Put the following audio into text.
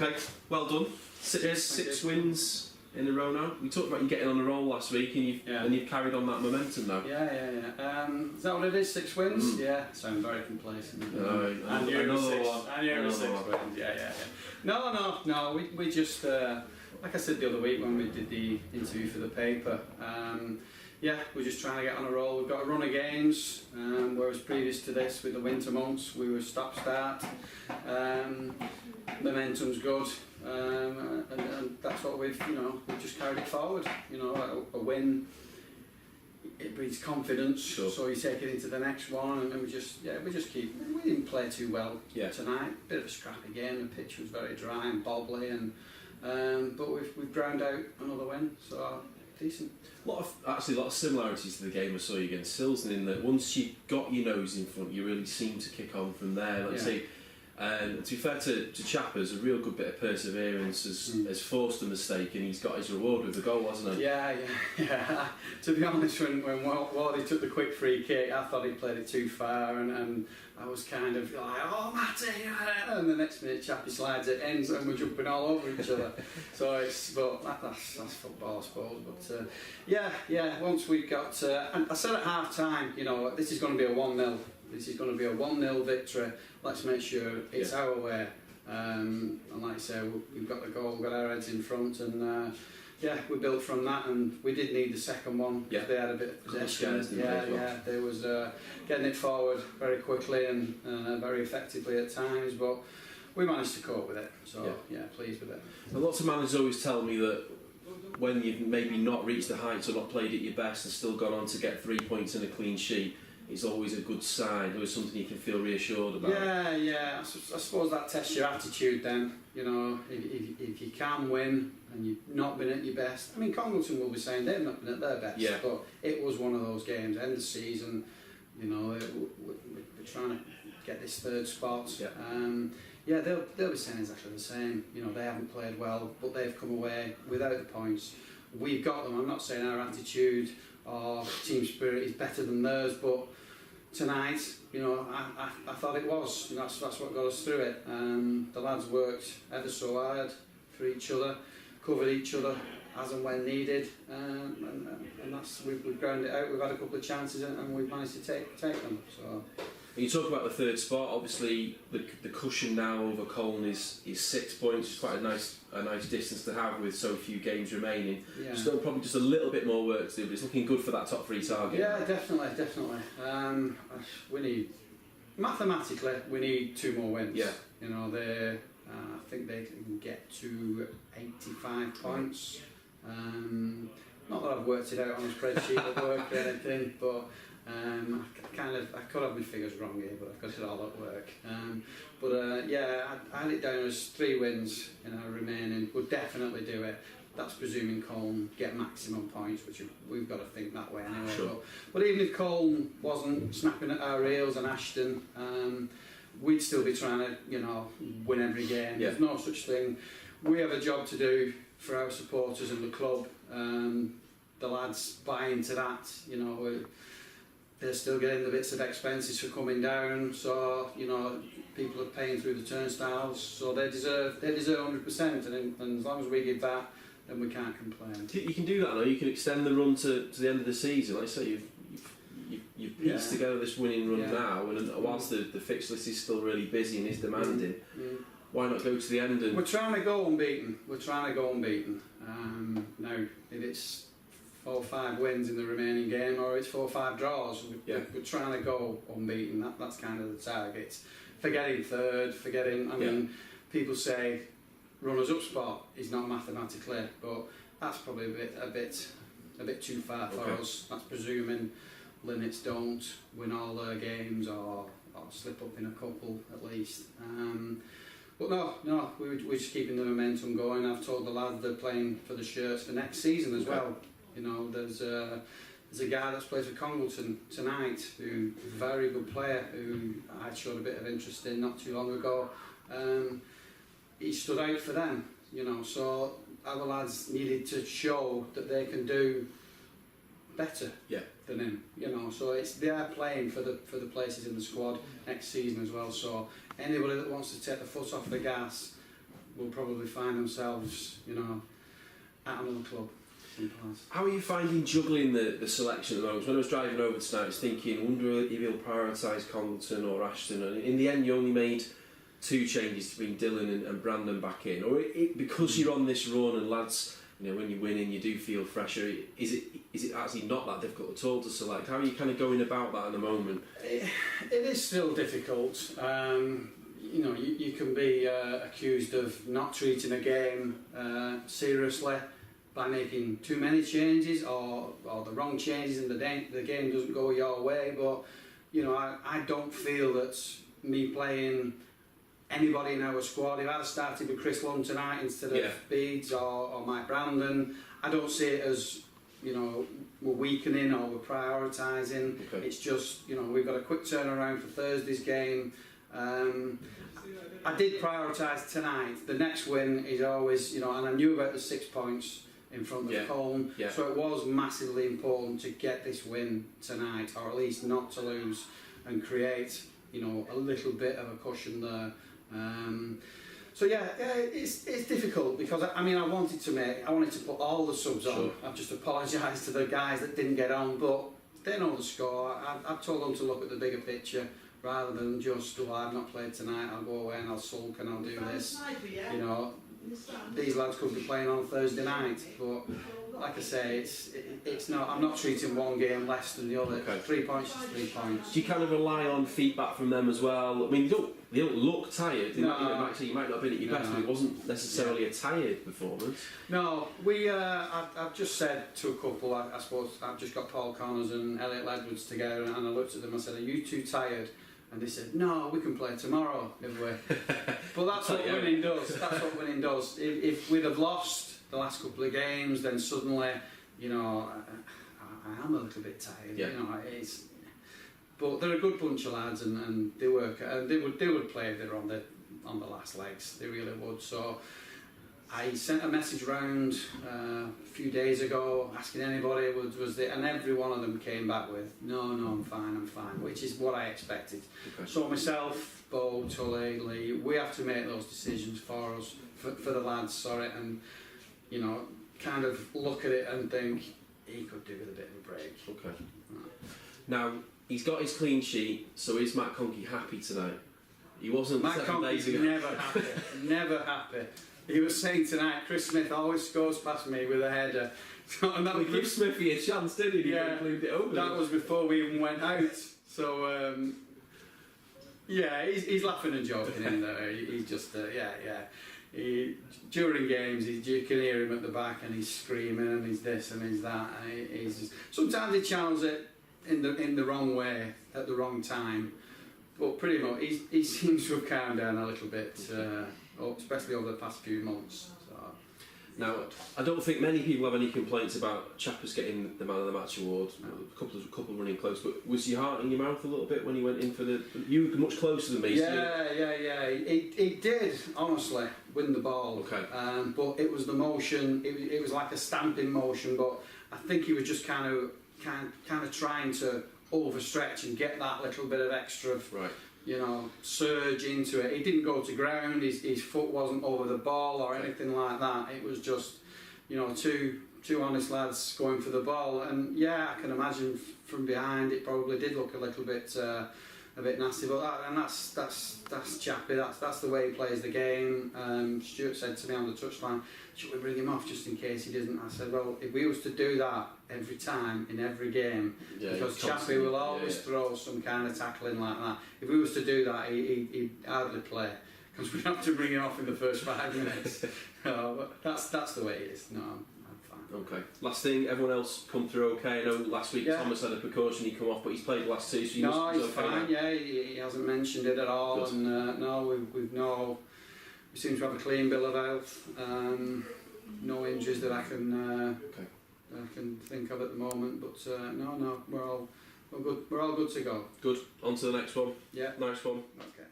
Okay, well done. Six wins in a row now. We talked about you getting on a roll last week, and you've carried on that momentum now. Yeah. Is that what it is? 6 wins? Yeah. Sound very complacent. I knew it was 6 wins. Yeah. No. We just like I said the other week when we did the interview for the paper. We're just trying to get on a roll. We've got a run of games, whereas previous to this, with the winter months, we were stop-start. Momentum's good, and that's what we've just carried it forward. A win, it breeds confidence. Sure. So you take it into the next one, and we just keep. We didn't play too well tonight. Bit of a scrappy game. The pitch was very dry and bobbly, but we've ground out another win. So. Decent. A lot of similarities to the game I saw you against Silsden, in that once you got your nose in front, you really seemed to kick on from there. And to be fair to Chappers, a real good bit of perseverance has forced a mistake, and he's got his reward with the goal, hasn't he? Yeah. To be honest, when Wardy took the quick free kick, I thought he played it too far, and I was kind of like, oh Matty, and the next minute Chappy slides it ends, and we're jumping all over each other. So that's football, I suppose. But once we got, and I said at half time, this is going to be a 1-0. This is going to be a 1-0 victory. Let's make sure it's our way. And like I say, we've got the goal, we've got our heads in front, and we built from that. And we did need the second one. Yeah. They had a bit of possession. They was getting it forward very quickly and very effectively at times, but we managed to cope with it. So pleased with it. And lots of managers always tell me that when you've maybe not reached the heights or not played at your best and still gone on to get 3 points and a clean sheet, it's always a good sign, always something you can feel reassured about. Yeah. I suppose that tests your attitude then. If you can win and you've not been at your best. I mean, Congleton will be saying they've not been at their best, but it was one of those games, end of season, we're trying to get this third spot. Yeah. They'll be saying exactly the same. They haven't played well, but they've come away without the points. We've got them. I'm not saying our attitude or team spirit is better than theirs, but tonight, I thought it was. That's what got us through it. The lads worked ever so hard for each other, covered each other as and when needed, and we've ground it out. We've had a couple of chances, and we've managed to take them. So. You talk about the third spot. Obviously, the cushion now over Colne is 6 points. It's quite a nice distance to have with so few games remaining. Yeah. Still, probably just a little bit more work to do, but it's looking good for that top 3 target. Yeah, definitely. We need mathematically 2 more wins. Yeah. I think they can get to 85 points. Not that I've worked it out on a spreadsheet at work or anything, but. I could have my figures wrong here, but I've got it all at work. I had it down as 3 wins remaining. We'll definitely do it. That's presuming Colne get maximum points, which we've got to think that way anyway. Sure. But even if Colne wasn't snapping at our heels and Ashton, we'd still be trying to win every game. Yeah. There's no such thing. We have a job to do for our supporters and the club. The lads buy into that. They're still getting the bits of expenses for coming down, so people are paying through the turnstiles, so they deserve 100%, and as long as we give that, then we can't complain. You can do that now. You can extend the run to the end of the season. Like I say, you've pieced together this winning run now, and whilst the fixture list is still really busy and is demanding, why not go to the end? And we're trying to go unbeaten. Now, if it's 4 or 5 wins in the remaining game, or it's 4 or 5 draws, we're trying to go unbeaten. That's kind of the target. Forgetting third, people say runners-up spot is not mathematically, but that's probably a bit too far for us. That's presuming Linnets don't win all their games or slip up in a couple at least. But no, we're just keeping the momentum going. I've told the lads they're playing for the shirts for next season as well. There's a guy that's played for Congleton tonight, who's a very good player, who I showed a bit of interest in not too long ago. He stood out for them, so our lads needed to show that they can do better than him, so they are playing for the places in the squad next season as well. So anybody that wants to take the foot off the gas, will probably find themselves, at another club. How are you finding juggling the selection at the moment? When I was driving over tonight, I was thinking, wonder if he'll prioritise Congleton or Ashton. And in the end, you only made 2 changes to bring Dylan and Brandon back in. Or because you're on this run and lads, when you're winning, you do feel fresher. Is it actually not that difficult at all to select? How are you kind of going about that at the moment? It is still difficult. You can be accused of not treating a game seriously by making too many changes or the wrong changes and the game doesn't go your way. But I don't feel that me playing anybody in our squad, if I'd started with Chris Lunn tonight instead of Beads or Mike Brandon, I don't see it as we're weakening or we're prioritising. Okay. It's just we've got a quick turnaround for Thursday's game. I did prioritise tonight. The next win is always and I knew about the 6 points in front of Colne, so it was massively important to get this win tonight, or at least not to lose, and create a little bit of a cushion there. It's difficult because I wanted to put all the subs on. I've just apologised to the guys that didn't get on, but they know the score. I've told them to look at the bigger picture rather than just, I've not played tonight, I'll go away and I'll sulk and I'll do this. These lads could be playing on Thursday night, but like I say, it's not. I'm not treating one game less than the other. Okay. 3 points is 3 points. Do you kind of rely on feedback from them as well? I mean, they don't look tired. Actually, you might not have been at your best, but it wasn't necessarily a tired performance. No, I've just said to a couple. I suppose I've just got Paul Connors and Elliot Ledwards together, and I looked at them. I said, "Are you too tired?" And they said, "No, we can play tomorrow if we." But that's what winning does. That's what winning does. If we'd have lost the last couple of games, then suddenly, I am a little bit tired. Yeah. But they're a good bunch of lads, and they work. And they would play if they were on the last legs. They really would. So I sent a message round a few days ago asking anybody and every one of them came back with no, I'm fine, which is what I expected. Okay. So myself, Bo, Tully, Lee, we have to make those decisions for us, for the lads, and kind of look at it and think he could do with a bit of a break. Okay. Now he's got his clean sheet, so is Matt Conkey happy tonight? He wasn't. Matt Conkey's never happy. He was saying tonight, Chris Smith always scores past me with a header. And that would give Smithy a chance, didn't he? Yeah, He it over. That was before we even went out. So, he's laughing and joking in there. He's just, during games, you can hear him at the back and he's screaming and he's this and he's that. And sometimes he channels it in the wrong way at the wrong time. But pretty much, he seems to have calmed down a little bit. Especially over the past few months. So. Now, I don't think many people have any complaints about Chappers getting the Man of the Match award. No. A couple running close, but was your heart in your mouth a little bit when he went in for the? You were much closer than me. Yeah. He did honestly win the ball. Okay. But it was the motion. It was like a stamping motion. But I think he was just kind of trying to overstretch and get that little bit of extra. Right. Surge into it. He didn't go to ground, his foot wasn't over the ball or anything like that. It was just, two honest lads going for the ball. And I can imagine from behind it probably did look a little bit nasty. But that's Chappie. That's the way he plays the game. Stuart said to me on the touchline, "Should we bring him off just in case he doesn't?" I said, "Well, if we was to do that every time in every game, because Chappie will always throw some kind of tackling like that. If we was to do that, he'd hardly play because we'd have to bring him off in the first 5 minutes." But that's the way it is. No, I'm fine. Okay. Last thing, everyone else come through okay? I know last week Thomas had a precautionary come off, but he's played the last 2, so he's okay. Fine. Yeah, he hasn't mentioned it at all. Good. And we seem to have a clean bill of health. No injuries that I can think of at the moment. But we're all good. We're all good to go. Good. On to the next one. Yeah. Nice one. Okay.